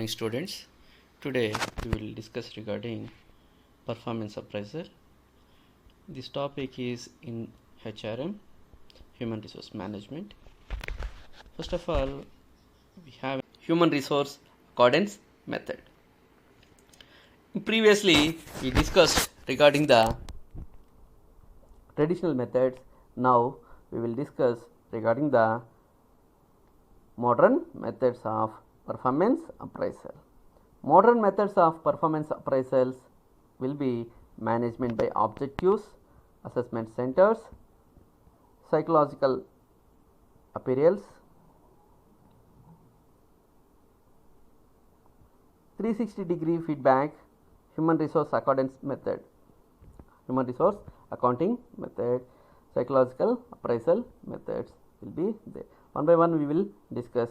morning, students. Today we will discuss regarding performance appraisal. This topic is in HRM, human resource management. First of all, we have human resource accordance method. Previously we discussed regarding the traditional methods. Now we will discuss regarding the modern methods of performance appraisal. Modern methods of performance appraisals will be management by objectives, assessment centers, psychological appraisals, 360-degree feedback, human resource accordance method, human resource accounting method, psychological appraisal methods will be there. One by one we will discuss.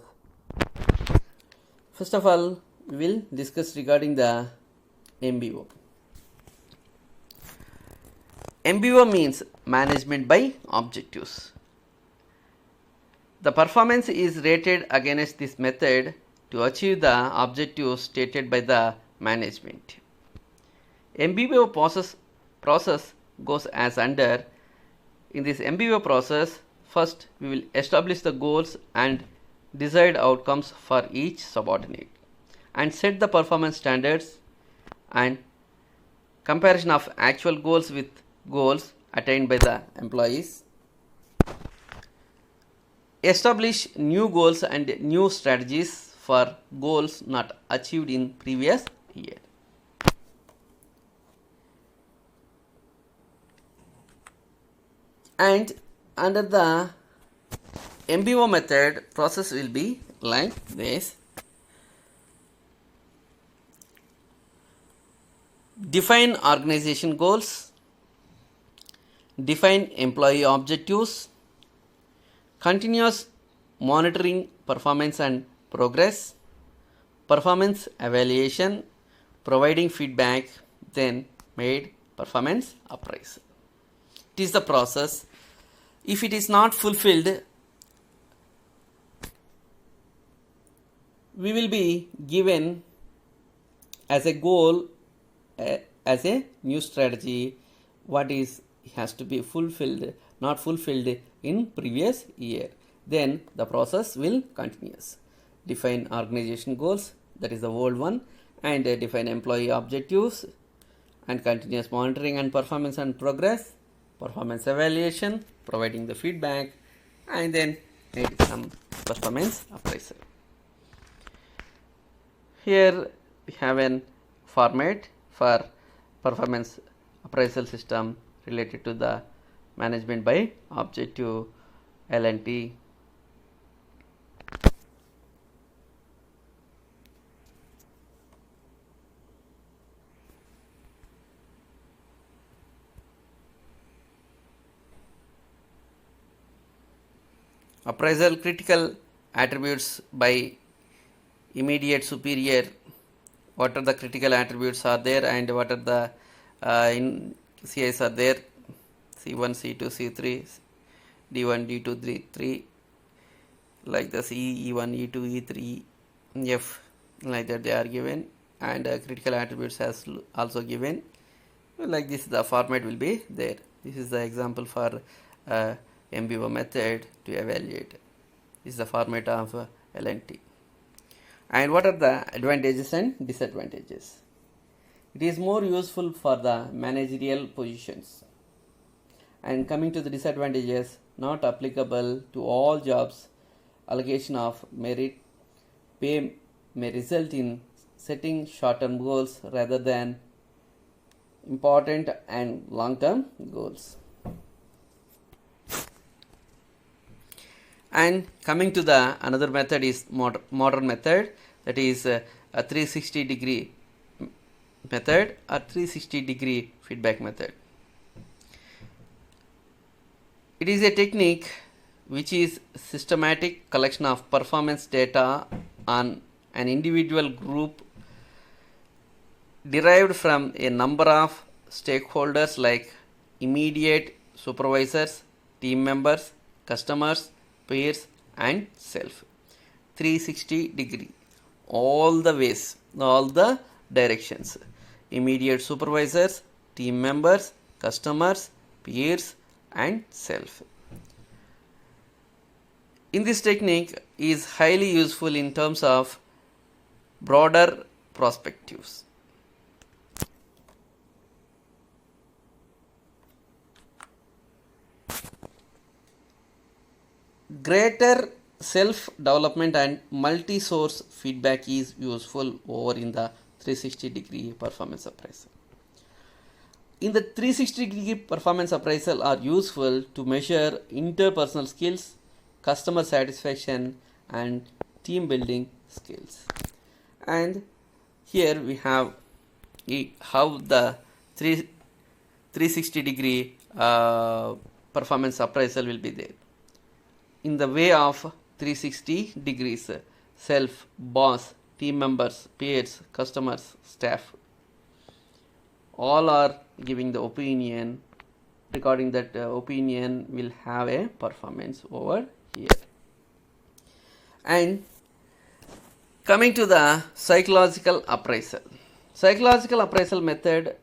First of all, we will discuss regarding the MBO. MBO means management by objectives. The performance is rated against this method to achieve the objectives stated by the management. MBO process goes as under. In this MBO process, first we will establish the goals and desired outcomes for each subordinate and set the performance standards and comparison of actual goals with goals attained by the employees. Establish new goals and new strategies for goals not achieved in previous year. And under the MBO method, process will be like this. Define organization goals, define employee objectives, continuous monitoring performance and progress, performance evaluation, providing feedback, then made performance appraisal. It is the process. If it is not fulfilled, we will be given as a goal, as a new strategy, what is has to be fulfilled, not fulfilled in previous year. Then the process will continuous. Define organization goals, that is the old one, and define employee objectives, and continuous monitoring and performance and progress, performance evaluation, providing the feedback, and then make some performance appraisal. Here we have an format for performance appraisal system related to the management by objective L&T. Appraisal critical attributes by immediate superior. What are the critical attributes are there and what are the in CIs are there? C1, C2, C3, D1, D2, D3, like this E, E1, E2, E3, F, like that they are given, and critical attributes as also given. Like this the format will be there. This is the example for MBO method to evaluate. This is the format of L&T. And what are the advantages and disadvantages? It is more useful for the managerial positions. And coming to the disadvantages, not applicable to all jobs. Allocation of merit pay may result in setting short-term goals rather than important and long-term goals. And coming to the another method is modern method, that is a 360-degree method or 360-degree feedback method. It is a technique which is systematic collection of performance data on an individual group derived from a number of stakeholders like immediate supervisors, team members, customers, peers and self. 360 degree. all the ways, all the directions. Immediate supervisors, team members, customers, peers, and self. In this technique is highly useful in terms of broader perspectives. Greater self-development and multi-source feedback is useful over in the 360-degree performance appraisal. In the 360-degree performance appraisal are useful to measure interpersonal skills, customer satisfaction, and team building skills. And here we have how the 360-degree performance appraisal will be there. In the way of 360 degrees, self, boss, team members, peers, customers, staff, all are giving the opinion. Regarding that opinion will have a performance over here. And coming to the psychological appraisal. Psychological appraisal method,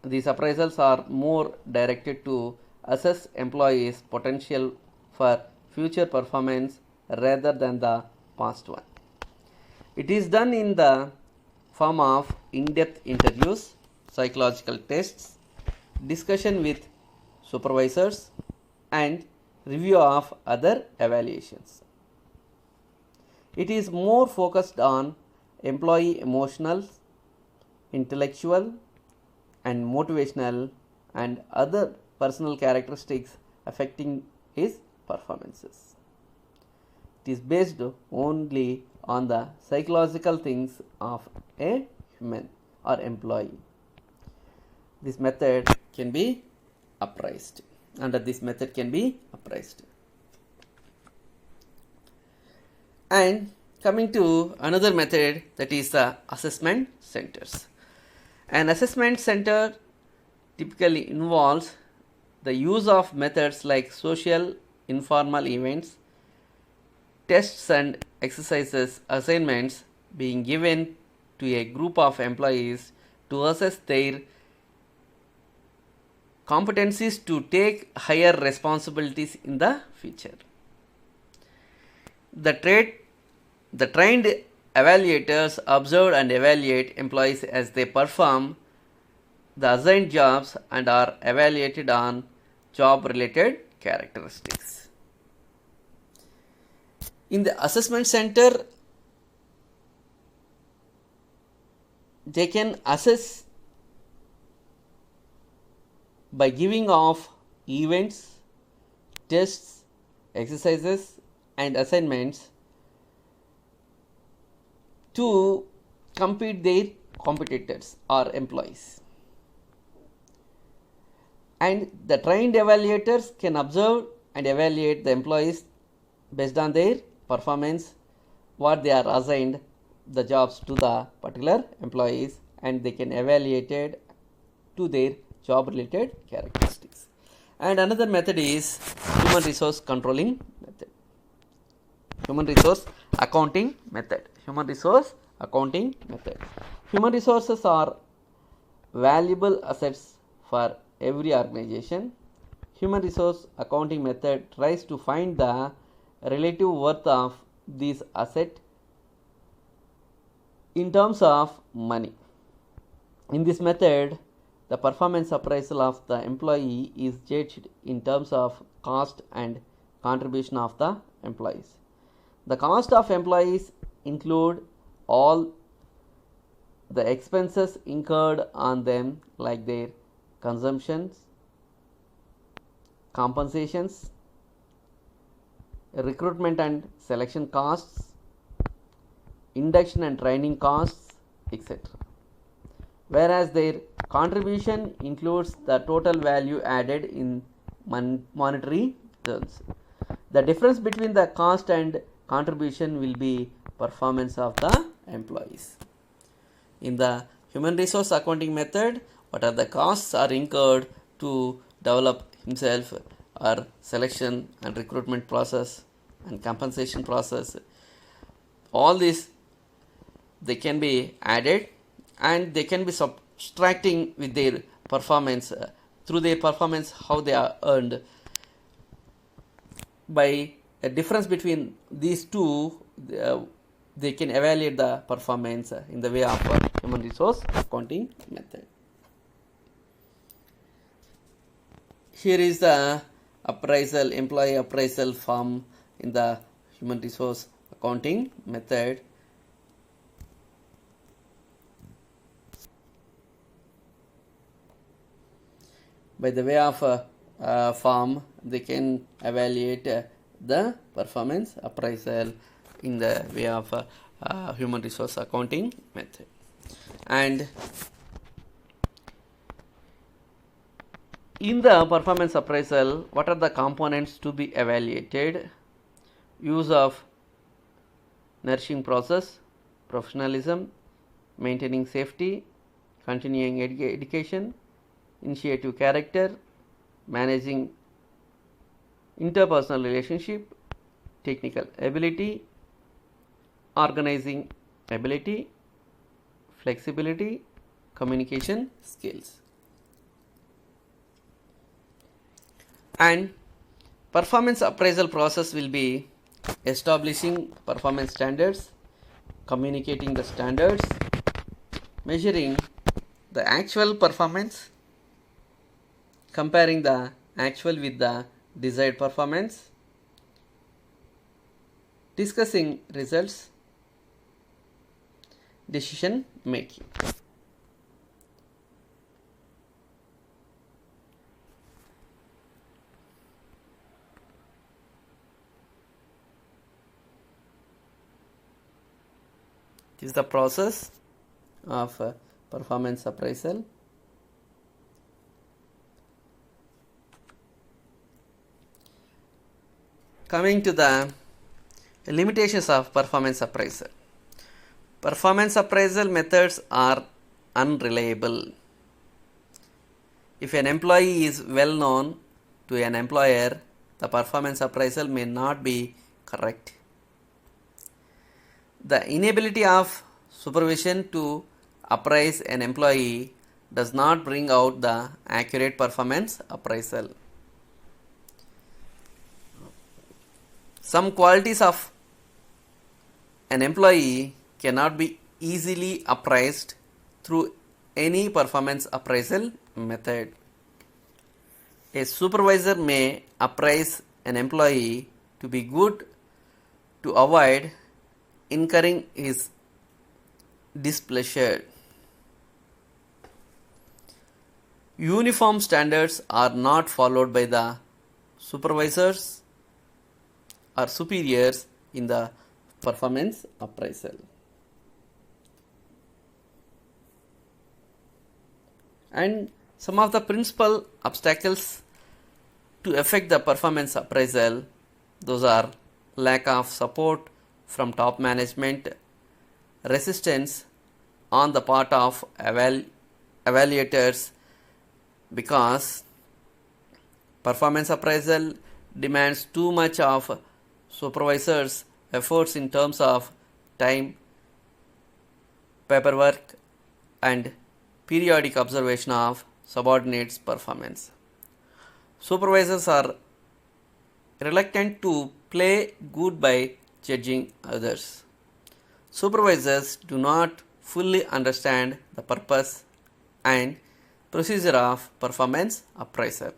these appraisals are more directed to assess employees' potential for future performance rather than the past one. It is done in the form of in-depth interviews, psychological tests, discussion with supervisors, and review of other evaluations. It is more focused on employee emotional, intellectual, and motivational and other personal characteristics affecting his performances. It is based only on the psychological things of a human or employee. This method can be appraised. Under this method can be appraised. And coming to another method, that is the assessment centers. An assessment center typically involves the use of methods like social, informal events, tests and exercises, assignments being given to a group of employees to assess their competencies to take higher responsibilities in the future. The trained evaluators observe and evaluate employees as they perform the assigned jobs and are evaluated on job-related characteristics. In the assessment center, they can assess by giving of events, tests, exercises, and assignments to compete their competitors or employees. And the trained evaluators can observe and evaluate the employees based on their performance, what they are assigned the jobs to the particular employees, and they can evaluate it to their job related characteristics. And another method is human resource controlling method. Human resource accounting method. Human resource accounting method. Human resources are valuable assets for every organization. Human resource accounting method tries to find the relative worth of these assets in terms of money. In this method, the performance appraisal of the employee is judged in terms of cost and contribution of the employees. The cost of employees include all the expenses incurred on them, like their consumptions, compensations, recruitment and selection costs, induction and training costs, etc. Whereas their contribution includes the total value added in monetary terms. The difference between the cost and contribution will be performance of the employees. In the human resource accounting method, what are the costs are incurred to develop himself, or selection and recruitment process and compensation process, All these they can be added and they can be subtracting with their performance through their performance how they are earned. By a difference between these two, they can evaluate the performance in the way of human resource accounting method. Here is the appraisal, employee appraisal form in the human resource accounting method. By the way of form, they can evaluate the performance appraisal in the way of human resource accounting method. And in the performance appraisal, what are the components to be evaluated? Use of nourishing process, professionalism, maintaining safety, continuing education, initiative character, managing interpersonal relationship, technical ability, organizing ability, flexibility, communication skills. And performance appraisal process will be establishing performance standards, communicating the standards, measuring the actual performance, comparing the actual with the desired performance, discussing results, decision making. This is the process of performance appraisal. Coming to the limitations of performance appraisal. Performance appraisal methods are unreliable. If an employee is well known to an employer, the performance appraisal may not be correct. The inability of supervision to appraise an employee does not bring out the accurate performance appraisal. Some qualities of an employee cannot be easily appraised through any performance appraisal method. A supervisor may appraise an employee to be good to avoid incurring his displeasure. Uniform standards are not followed by the supervisors or superiors in the performance appraisal. And some of the principal obstacles to affect the performance appraisal, those are lack of support from top management, resistance on the part of evaluators, because performance appraisal demands too much of supervisors' efforts in terms of time, paperwork, and periodic observation of subordinates' performance. Supervisors are reluctant to play good by judging others. Supervisors do not fully understand the purpose and procedure of performance appraisal.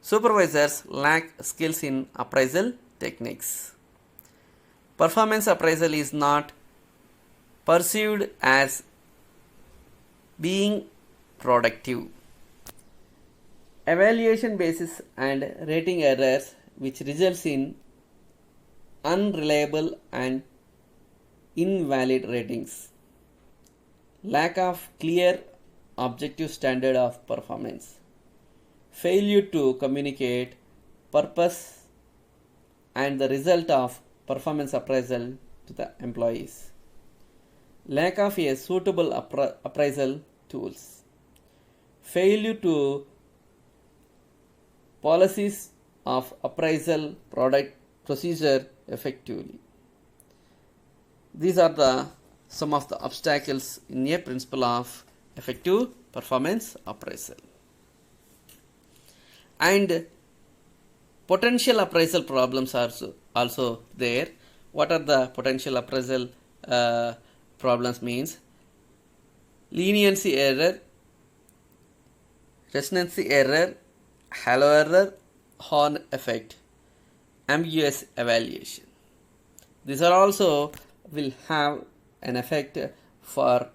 Supervisors lack skills in appraisal techniques. Performance appraisal is not perceived as being productive. Evaluation basis and rating errors, which results in unreliable and invalid ratings. Lack of clear objective standard of performance. Failure to communicate purpose and the result of performance appraisal to the employees. Lack of a suitable appraisal tools. Failure to policies of appraisal product procedure effectively. These are the some of the obstacles in a principle of effective performance appraisal. And potential appraisal problems are also there. What are the potential appraisal problems means? Leniency error, resonancy error, halo error, horn effect, ambiguous evaluation. These are also will have an effect for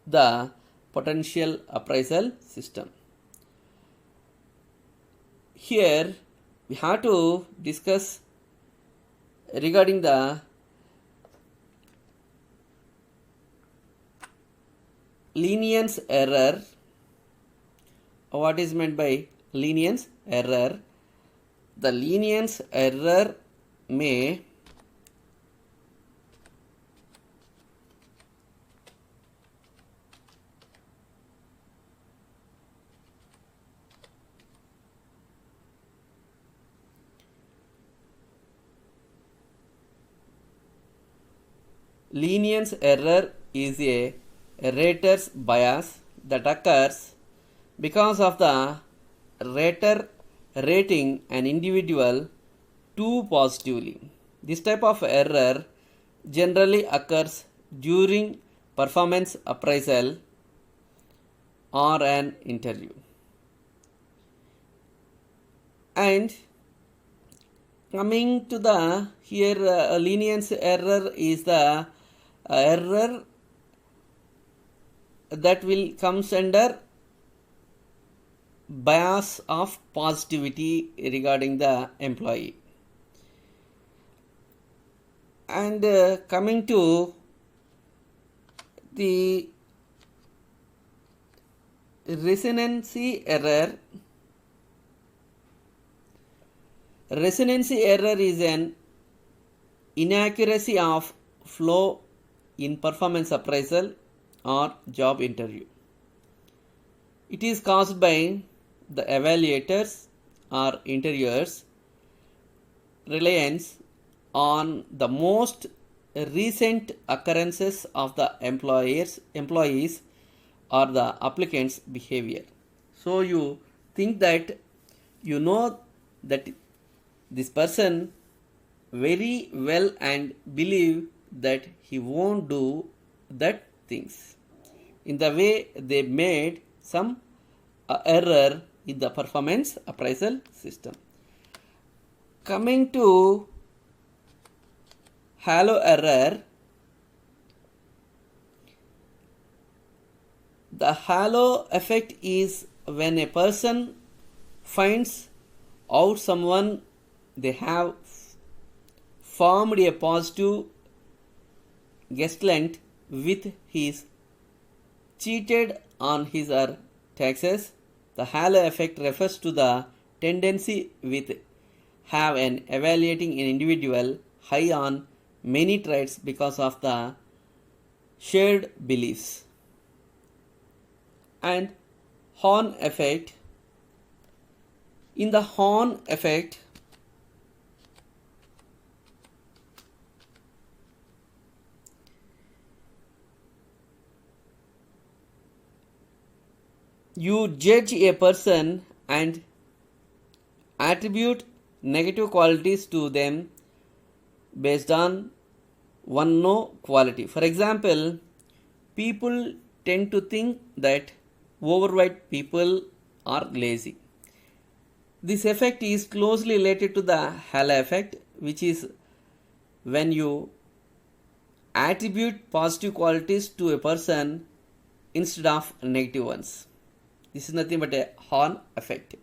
the potential appraisal system. Here we have to discuss regarding the lenience error. What is meant by lenience error? The lenience error may lenience error is a rater's bias that occurs because of the rater rating an individual too positively. This type of error generally occurs during performance appraisal or an interview. And coming to the here lenience error is the error that will comes under bias of positivity regarding the employee. And coming to the resonancy error. Resonancy error is an inaccuracy of flow in performance appraisal or job interview. It is caused by the evaluators or interviewers' reliance on the most recent occurrences of the employees or the applicant's behavior. So you think that you know that this person very well and believe that he won't do that things. In the way they made some error in the performance appraisal system. Coming to halo error, the halo effect is when a person finds out someone they have formed a positive gestalt with his cheated on his or her taxes. The halo effect refers to the tendency with have an evaluating an individual high on many traits because of the shared beliefs. And horn effect. In the horn effect, you judge a person and attribute negative qualities to them based on one no quality. For example, people tend to think that overweight people are lazy. This effect is closely related to the halo effect, which is when you attribute positive qualities to a person instead of negative ones. This is nothing but a horn effect.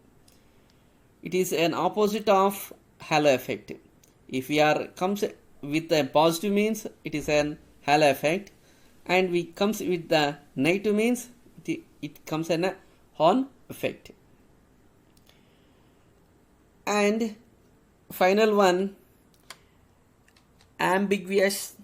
It is an opposite of halo effect. If we are comes with a positive means, it is an halo effect, and we comes with the negative means, it comes in a horn effect. And final one, ambiguous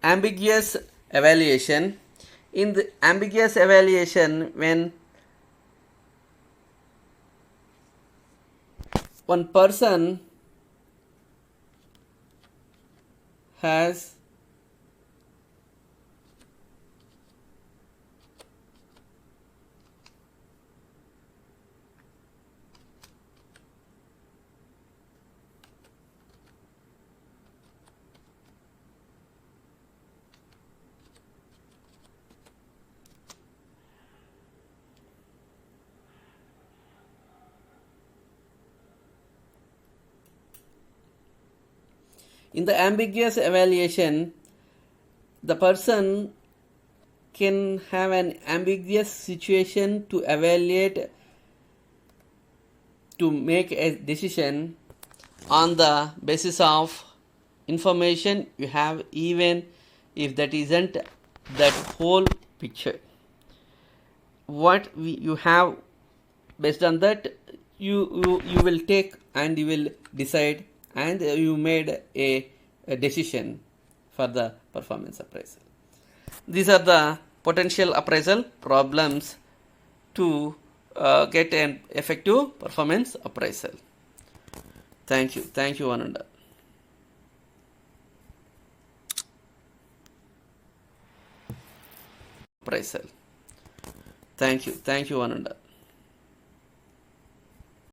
ambiguous evaluation. In the ambiguous evaluation, when one person has in the ambiguous evaluation, the person can have an ambiguous situation to evaluate, to make a decision on the basis of information you have, even if that isn't that whole picture. What you have, based on that, you will take and you will decide, and you made a decision for the performance appraisal. These are the potential appraisal problems to get an effective performance appraisal. Thank you one and all. Appraisal. Thank you one and all.